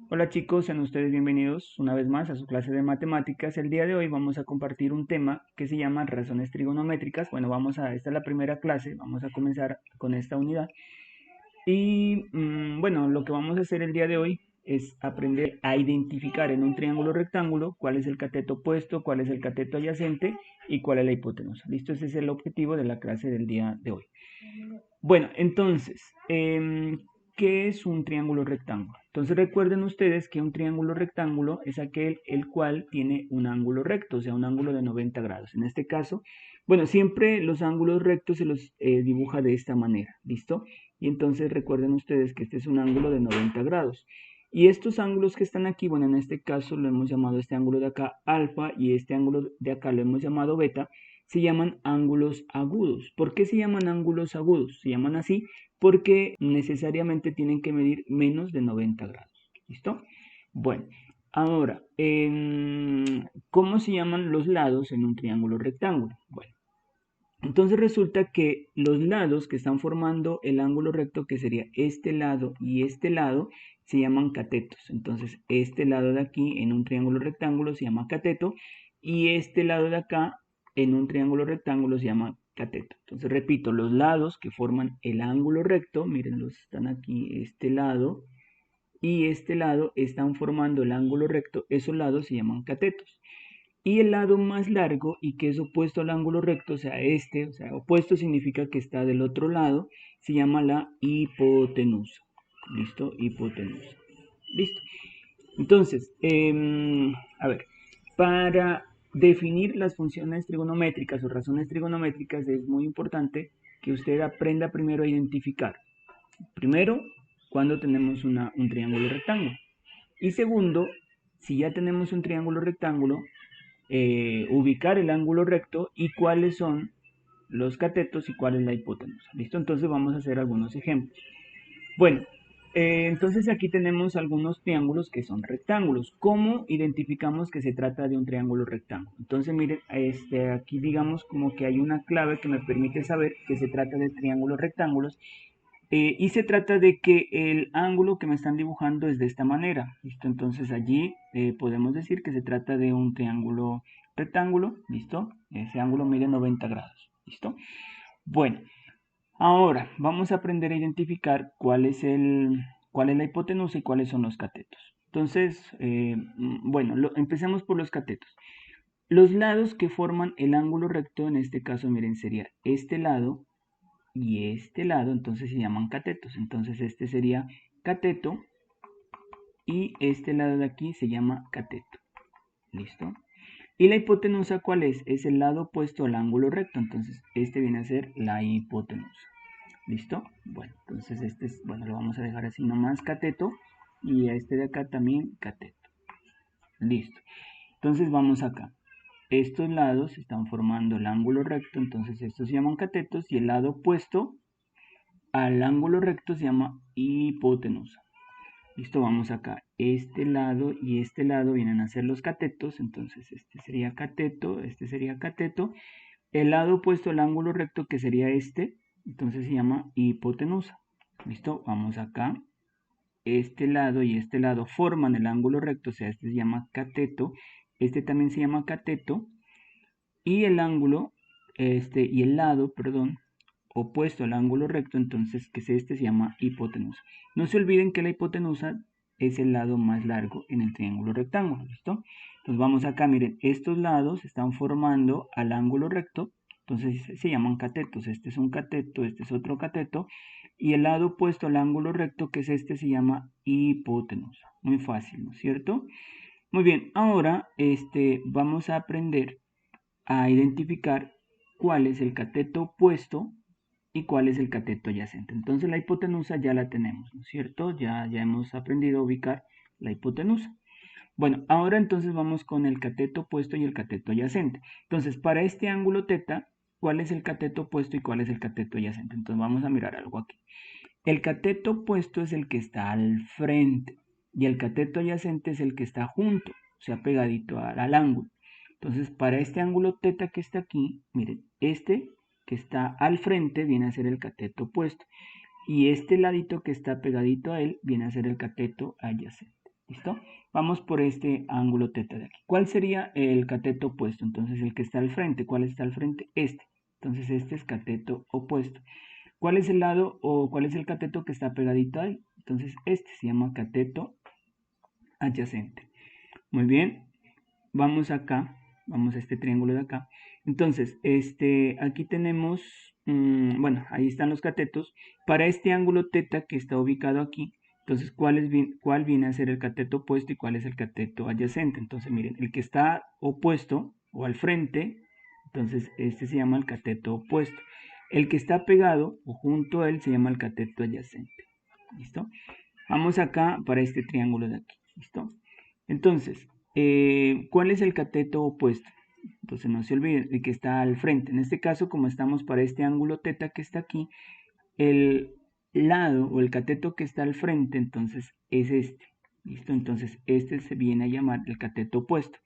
Hola chicos, sean ustedes bienvenidos una vez más a su clase de matemáticas. El día de hoy vamos a compartir un tema que se llama razones trigonométricas. Bueno, esta es la primera clase, vamos a comenzar con esta unidad. Y bueno, lo que vamos a hacer el día de hoy es aprender a identificar en un triángulo rectángulo cuál es el cateto opuesto, cuál es el cateto adyacente y cuál es la hipotenusa. ¿Listo? Ese es el objetivo de la clase del día de hoy. Bueno, entonces, ¿qué es un triángulo rectángulo? Entonces recuerden ustedes que un triángulo rectángulo es aquel el cual tiene un ángulo recto, o sea, un ángulo de 90 grados. En este caso, bueno, siempre los ángulos rectos se los dibuja de esta manera, ¿listo? Y entonces recuerden ustedes que este es un ángulo de 90 grados. Y estos ángulos que están aquí, bueno, en este caso lo hemos llamado este ángulo de acá alfa y este ángulo de acá lo hemos llamado beta, se llaman ángulos agudos. ¿Por qué se llaman ángulos agudos? Se llaman así porque necesariamente tienen que medir menos de 90 grados. ¿Listo? Bueno, ahora, ¿cómo se llaman los lados en un triángulo rectángulo? Bueno, entonces resulta que los lados que están formando el ángulo recto, que sería este lado y este lado, se llaman catetos. Entonces, este lado de aquí en un triángulo rectángulo se llama cateto y este lado de acá en un triángulo rectángulo se llama cateto. Entonces, repito, los lados que forman el ángulo recto, mírenlos, están aquí, este lado y este lado están formando el ángulo recto, esos lados se llaman catetos. Y el lado más largo y que es opuesto al ángulo recto, o sea, este, o sea, opuesto significa que está del otro lado, se llama la hipotenusa. ¿Listo? Hipotenusa. ¿Listo? Entonces, a ver, para definir las funciones trigonométricas o razones trigonométricas es muy importante que usted aprenda primero a identificar. Primero, cuando tenemos un triángulo rectángulo. Y segundo, si ya tenemos un triángulo rectángulo, ubicar el ángulo recto y cuáles son los catetos y cuál es la hipotenusa. ¿Listo? Entonces vamos a hacer algunos ejemplos. Bueno, entonces aquí tenemos algunos triángulos que son rectángulos. ¿Cómo identificamos que se trata de un triángulo rectángulo? Entonces miren, aquí digamos como que hay una clave que me permite saber que se trata de triángulos rectángulos y se trata de que el ángulo que me están dibujando es de esta manera. ¿Listo? Entonces allí podemos decir que se trata de un triángulo rectángulo. ¿Listo? Ese ángulo mide 90 grados. ¿Listo? Bueno, ahora vamos a aprender a identificar cuál es la hipotenusa y cuáles son los catetos. Entonces, bueno, empecemos por los catetos. Los lados que forman el ángulo recto, en este caso, miren, sería este lado y este lado, entonces se llaman catetos. Entonces este sería cateto y este lado de aquí se llama cateto. ¿Listo? Y la hipotenusa, ¿cuál es? Es el lado opuesto al ángulo recto. Entonces este viene a ser la hipotenusa. ¿Listo? Bueno, entonces este es, bueno, lo vamos a dejar así nomás cateto y a este de acá también cateto. Listo. Entonces vamos acá. Estos lados están formando el ángulo recto, entonces estos se llaman catetos y el lado opuesto al ángulo recto se llama hipotenusa. Listo, vamos acá. Este lado y este lado vienen a ser los catetos, entonces este sería cateto, este sería cateto. El lado opuesto al ángulo recto, que sería este, entonces se llama hipotenusa. Listo, vamos acá. Este lado y este lado forman el ángulo recto, o sea, este se llama cateto, este también se llama cateto, y el ángulo, y el lado, perdón, opuesto al ángulo recto, entonces que es este, se llama hipotenusa. No se olviden que la hipotenusa es el lado más largo en el triángulo rectángulo, ¿listo? Entonces vamos acá, miren, estos lados están formando al ángulo recto, entonces se llaman catetos. Este es un cateto, este es otro cateto, y el lado opuesto al ángulo recto, que es este, se llama hipotenusa. Muy fácil, ¿no es cierto? Muy bien, ahora vamos a aprender a identificar cuál es el cateto opuesto y cuál es el cateto adyacente. Entonces la hipotenusa ya la tenemos, ¿no es cierto? Ya hemos aprendido a ubicar la hipotenusa. Bueno, ahora entonces vamos con el cateto opuesto y el cateto adyacente. Entonces, para este ángulo teta, ¿cuál es el cateto opuesto y cuál es el cateto adyacente? Entonces vamos a mirar algo aquí. El cateto opuesto es el que está al frente y el cateto adyacente es el que está junto, o sea, pegadito al ángulo. Entonces, para este ángulo teta que está aquí, miren, este que está al frente viene a ser el cateto opuesto y este ladito que está pegadito a él viene a ser el cateto adyacente. ¿Listo? Vamos por este ángulo teta de aquí. ¿Cuál sería el cateto opuesto? Entonces el que está al frente. ¿Cuál está al frente? Este. Entonces este es cateto opuesto. ¿Cuál es el lado o cuál es el cateto que está pegadito ahí? Entonces este se llama cateto adyacente. Muy bien, vamos acá, vamos a este triángulo de acá. Entonces, aquí tenemos, bueno, ahí están los catetos. Para este ángulo teta que está ubicado aquí, entonces, ¿cuál viene a ser el cateto opuesto y cuál es el cateto adyacente? Entonces, miren, el que está opuesto o al frente, entonces este se llama el cateto opuesto. El que está pegado o junto a él se llama el cateto adyacente. ¿Listo? Vamos acá para este triángulo de aquí. ¿Listo? Entonces, ¿cuál es el cateto opuesto? Entonces no se olviden, el que está al frente. En este caso, como estamos para este ángulo teta que está aquí, el lado o el cateto que está al frente, entonces es este. ¿Listo? Entonces este se viene a llamar el cateto opuesto.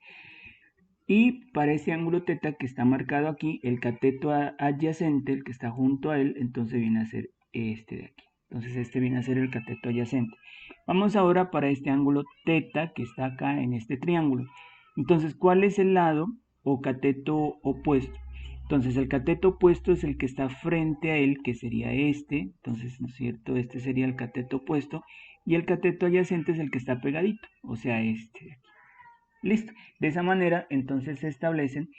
Y para ese ángulo teta que está marcado aquí, el cateto adyacente, el que está junto a él, entonces viene a ser este de aquí. Entonces este viene a ser el cateto adyacente. Vamos ahora para este ángulo teta que está acá en este triángulo. Entonces, ¿cuál es el lado o cateto opuesto? Entonces, el cateto opuesto es el que está frente a él, que sería este. Entonces, ¿no es cierto? Este sería el cateto opuesto. Y el cateto adyacente es el que está pegadito, o sea, este de aquí. Listo. De esa manera, entonces se establecen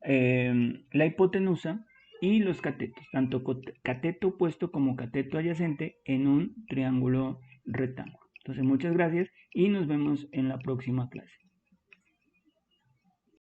la hipotenusa y los catetos, tanto cateto opuesto como cateto adyacente en un triángulo rectángulo. Entonces, muchas gracias y nos vemos en la próxima clase.